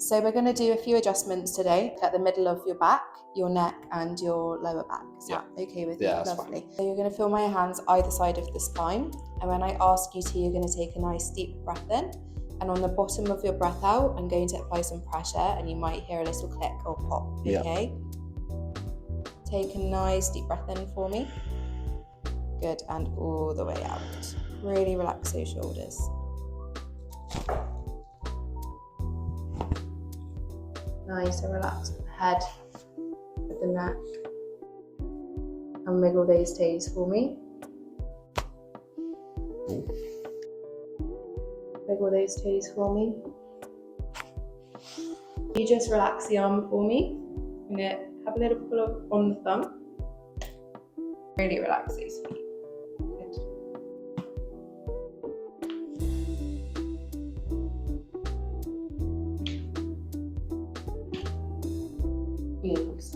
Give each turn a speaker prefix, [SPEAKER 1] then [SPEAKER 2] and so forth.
[SPEAKER 1] So we're going to do a few adjustments today at the middle of your back, your neck and your lower back. Is that okay with you?
[SPEAKER 2] Yeah, that's
[SPEAKER 1] lovely. So you're going to feel my hands either side of the spine, and when I ask you to, you're going to take a nice deep breath in, and on the bottom of your breath out, I'm going to apply some pressure, and you might hear a little click or pop. Okay? Take a nice deep breath in for me. Good, and all the way out. Really relax those shoulders. Nice and relax with the head, with the neck, and wiggle those toes for me. Wiggle those toes for me. You just relax the arm for me. I'm going to have a little pull up on the thumb. Really relax those feet. Good. Beautiful stuff.